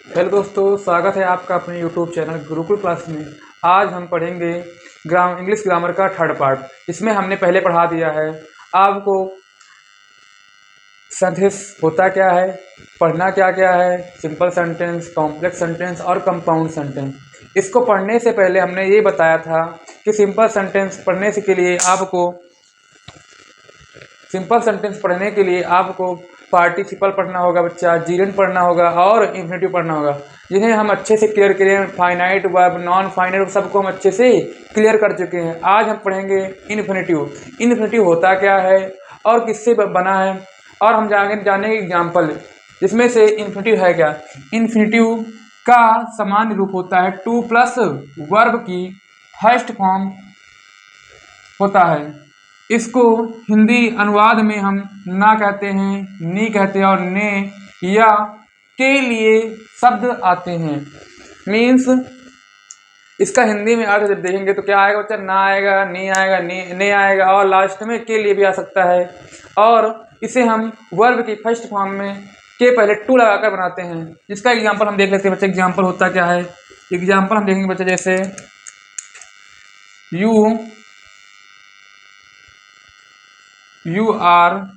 Hello दोस्तों, स्वागत है आपका अपने यूट्यूब चैनल गुरुकुल क्लास में। आज हम पढ़ेंगे इंग्लिश ग्रामर का थर्ड पार्ट। इसमें हमने पहले पढ़ा दिया है आपको सेंटेंस होता क्या है, पढ़ना क्या क्या है, सिंपल सेंटेंस, कॉम्प्लेक्स सेंटेंस और कंपाउंड सेंटेंस। इसको पढ़ने से पहले हमने ये बताया था कि सिंपल सेंटेंस पढ़ने के लिए आपको पार्टिसिपल पढ़ना होगा बच्चा, जीरेंड पढ़ना होगा और इन्फिनेटिव पढ़ना होगा, जिन्हें हम अच्छे से क्लियर करें। फाइनाइट वर्ब, नॉन फाइनाइट सबको हम अच्छे से क्लियर कर चुके हैं। आज हम पढ़ेंगे इन्फिनेटिव। इन्फिनेटिव होता क्या है और किससे बना है, और हम जानेंगे एग्जाम्पल, जिसमें से इन्फिनेटिव है क्या। इन्फिनेटिव का सामान्य रूप होता है टू प्लस वर्ब की फर्स्ट फॉर्म होता है। इसको हिंदी अनुवाद में हम ना कहते हैं, नी कहते हैं और ने या के लिए शब्द आते हैं। मीन्स इसका हिंदी में अर्थ जब देखेंगे तो क्या आएगा बच्चा, ना आएगा, नी आएगा, ने आएगा और लास्ट में के लिए भी आ सकता है। और इसे हम वर्ब की फर्स्ट फॉर्म में के पहले टू लगाकर बनाते हैं। जिसका एग्जाम्पल हम देख लेते हैं बच्चे। एग्जाम्पल होता क्या है, एग्जाम्पल हम देखेंगे बच्चे, जैसे you are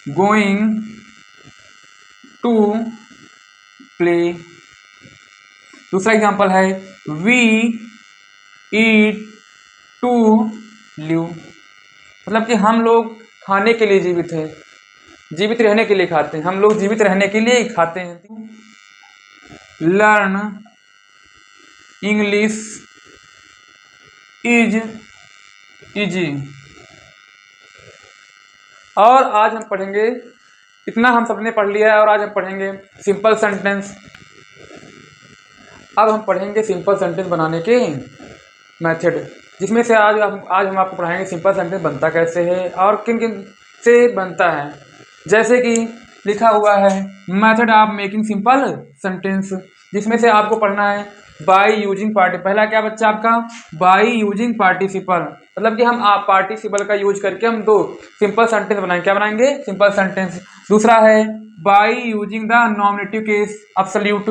going to play। दूसरा एग्जांपल है we eat to live। मतलब कि हम लोग खाने के लिए जीवित हैं, जीवित रहने के लिए खाते हैं। हम लोग जीवित रहने के लिए ही खाते हैं। Learn English is easy. और आज हम पढ़ेंगे, इतना हम सबने पढ़ लिया है, और आज हम पढ़ेंगे सिंपल सेंटेंस। अब हम पढ़ेंगे सिंपल सेंटेंस बनाने के मेथड, जिसमें से आज हम आपको पढ़ाएंगे सिंपल सेंटेंस बनता कैसे है और किन किन से बनता है। जैसे कि लिखा हुआ है method of making simple sentence, जिसमें से आपको पढ़ना है बाई यूजिंग पार्टी। पहला क्या बच्चा आपका, बाई यूजिंग पार्टिसिपल, मतलब कि हम आप पार्टिसिपल का यूज करके हम दो सिंपल सेंटेंस बनाएंगे। क्या बनाएंगे, सिंपल सेंटेंस। दूसरा है by using the nominative case absolute,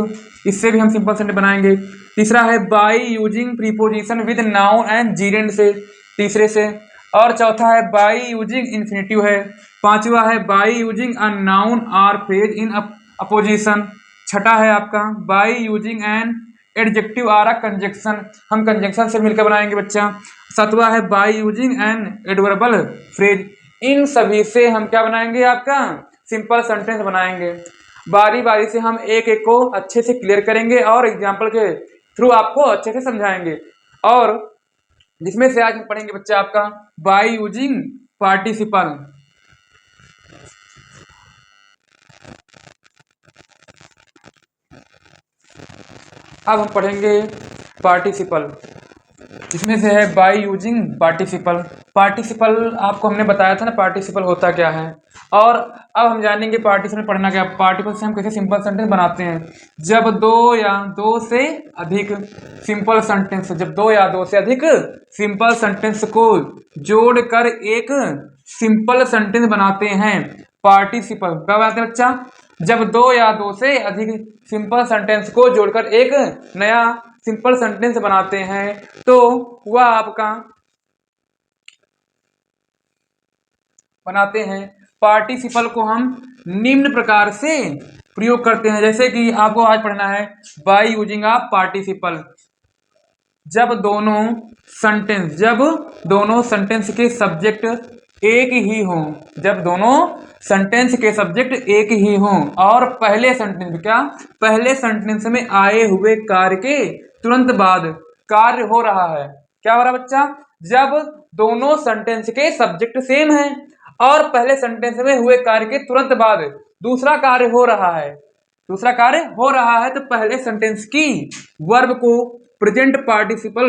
इससे भी हम सिंपल सेंटेंस बनाएंगे। तीसरा है by using preposition with noun and जीरेंड से, तीसरे से। और चौथा है बाई यूजिंग इन्फिनेटिव है। पांचवा है बाई यूजिंग अ नाउन और फ्रेज इन अपोजिशन। छठा है आपका बाई यूजिंग एन एडजेक्टिव और अ कंजक्शन, हम कंजक्शन से मिलकर बनाएंगे बच्चा। सातवां है by using an adverbial phrase. इन सभी से हम क्या बनाएंगे, आपका सिंपल सेंटेंस बनाएंगे। बारी बारी से हम एक एक को अच्छे से क्लियर करेंगे और एग्जाम्पल के थ्रू आपको अच्छे से समझाएंगे। और जिसमें से आज हम पढ़ेंगे बच्चा आपका बाई यूजिंग पार्टिसिपल। अब हम पढ़ेंगे पार्टिसिपल, इसमें से है बाई यूजिंग पार्टिसिपल। पार्टिसिपल आपको हमने बताया था ना, पार्टिसिपल होता क्या है। और अब हम जानेंगे पार्टिसिपल पढ़ना क्या। पार्टिसिपल से हम कैसे सिंपल सेंटेंस बनाते हैं, जब दो या दो से अधिक सिंपल सेंटेंस, जब दो या दो से अधिक सिंपल सेंटेंस को जोड़कर एक सिंपल सेंटेंस बनाते हैं। पार्टिसिपल कब आते हैं बच्चा, जब दो या दो से अधिक सिंपल सेंटेंस को जोड़कर एक नया सिंपल सेंटेंस बनाते हैं, तो वह आपका बनाते हैं। पार्टिसिपल को हम निम्न प्रकार से प्रयोग करते हैं, जैसे कि आपको आज पढ़ना है बाय यूजिंग ऑफ पार्टिसिपल। जब दोनों सेंटेंस के सब्जेक्ट एक ही हों, जब दोनों सेंटेंस के सब्जेक्ट एक ही हों और पहले सेंटेंस में आए हुए कार्य के तुरंत बाद कार्य हो रहा है। क्या हो रहा है बच्चा, जब दोनों सेंटेंस के सब्जेक्ट सेम है और पहले सेंटेंस में हुए कार्य के तुरंत बाद दूसरा कार्य हो रहा है, तो पहले सेंटेंस की वर्ब को प्रेजेंट पार्टिसिपल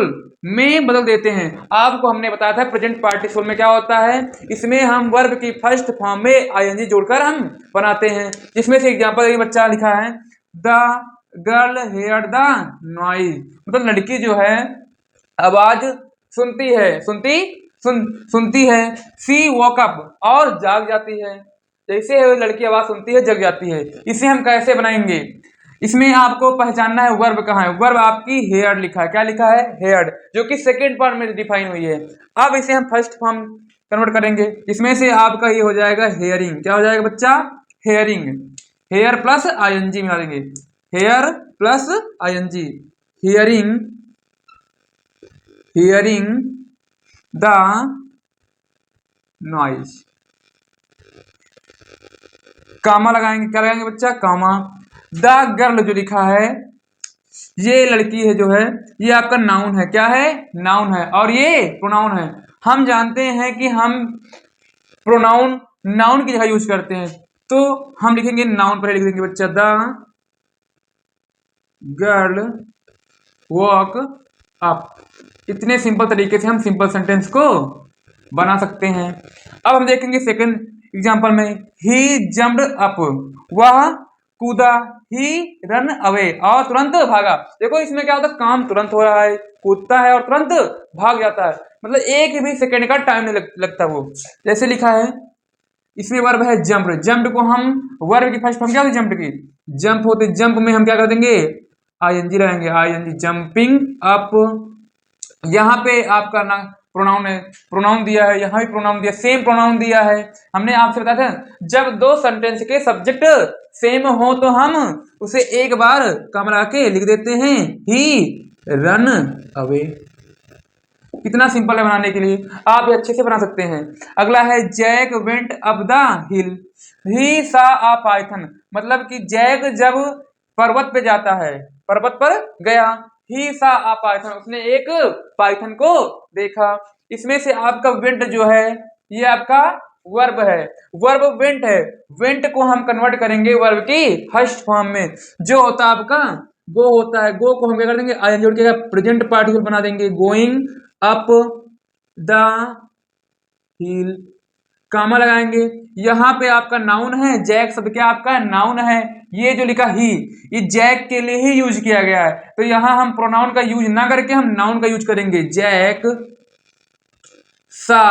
में बदल देते हैं। आपको हमने बताया था प्रेजेंट पार्टिसिपल में क्या होता है, इसमें हम वर्ब की फर्स्ट फॉर्म में आईएनजी जोड़कर हम बनाते हैं। जिसमें से एग्जांपल ये बच्चा लिखा है the girl hear the noise, मतलब लड़की जो है आवाज सुनती है। सी वॉक अप और जाग जाती है। जैसे वो लड़की आवाज सुनती है जग जाती है। इसे हम कैसे बनाएंगे? इसमें आपको पहचानना है वर्ब कहाँ है। वर्ब आपकी हेयर्ड लिखा है। क्या लिखा है? हेयर्ड, जो कि सेकेंड फॉर्म में डिफाइन हुई है। अब इसे हम फर्स्ट फॉर्म कन्वर्ट करेंगे। इसमें से आपका ये हो जाएगा हेयरिंग। क्या हो जाएगा बच्चा? हेयरिंग। हेयर प्लस आईएनजी मिला देंगे। Hear plus ING. Hearing, hearing the noise. Comma लगाएंगे। क्या लगाएंगे बच्चा? कामा। द गर्ल जो लिखा है, ये लड़की है जो है, ये आपका नाउन है। क्या है? नाउन है। और ये प्रोनाउन है। हम जानते हैं कि हम प्रोनाउन नाउन की जगह यूज करते हैं, तो हम लिखेंगे नाउन पर लिख देंगे बच्चा। The girl walk up. इतने सिंपल तरीके से हम सिंपल सेंटेंस को बना सकते हैं। अब हम देखेंगे सेकंड एग्जांपल में, ही जम्प्ड अप, वह कूदा। ही रन अवे, और तुरंत भागा। देखो इसमें क्या होता है? काम तुरंत हो रहा है, कूदता है और तुरंत भाग जाता है। मतलब एक भी सेकंड का टाइम नहीं लगता वो। जैसे लिखा है इसमें वर्ब है जंप। जंप को हम वर्ब की फर्स्ट फॉर्म क्या होती है? जंप की। जंप होते जंप में हम क्या कर देंगे? आईएनजी लगाएंगे। I N G, jumping up. यहाँ पे आपका ना प्रोनाउन है, प्रोनाउन दिया है, यहाँ भी प्रोनाउन दिया, सेम प्रोनाउन दिया है। हमने आपसे बताया था जब दो सेंटेंस के सब्जेक्ट सेम हो तो हम उसे एक बार कम लगा के लिख देते हैं, ही रन अवे। कितना सिंपल है बनाने के लिए, आप ये अच्छे से बना सकते हैं। अगला है Jack went up the hill, he saw a Python. मतलब कि जैक जब पर्वत पे जाता है, पर्वत पर गया। ही सा अ पाइथन, उसने एक पाइथन को देखा। इसमें से आपका वेंट जो है ये आपका वर्ब है। वर्ब वेंट है। वेंट को हम कन्वर्ट करेंगे वर्ब की फर्स्ट फॉर्म में, जो होता है आपका गो होता है। गो को हम क्या कर देंगे? आईएनजी जोड़ के प्रेजेंट पार्टिसिपल बना देंगे। Going up the hill. Comma लगाएंगे। यहाँ पे आपका नाउन है जैक शब्द, क्या आपका नाउन है। ये जो लिखा ही, ये जैक के लिए ही यूज किया गया है, तो यहाँ हम प्रोनाउन का यूज ना करके हम नाउन का यूज करेंगे। जैक सा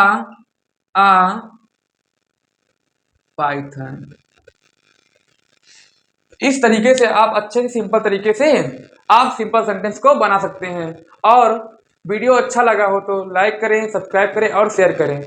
आ पाइथन। इस तरीके से आप अच्छे से सिंपल तरीके से आप सिंपल सेंटेंस को बना सकते हैं। और वीडियो अच्छा लगा हो तो लाइक करें, सब्सक्राइब करें और शेयर करें।